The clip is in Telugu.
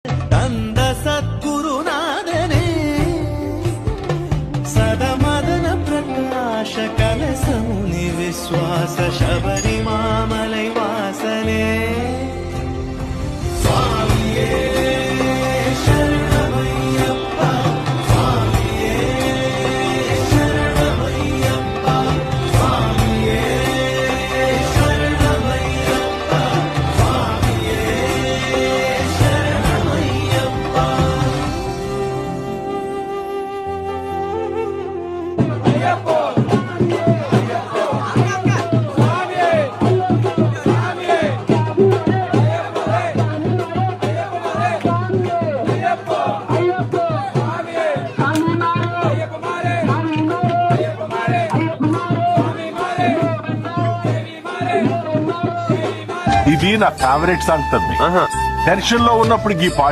తంద సద్గురునాథనే సదమదన ప్రకాశ కలసముని విశ్వాస శబరిమామలై వాసనే స్వామియే శరణమయ్యప్ప స్వామియే శరణమయ్యప్ప స్వామియే శరణమయ్యప్ప స్వామియే శరణమయ్యప్ప. ఇది నా ఫేవరెట్ సాంగ్ తమ్మి. టెన్షన్ లో ఉన్నప్పుడు ఈ పాట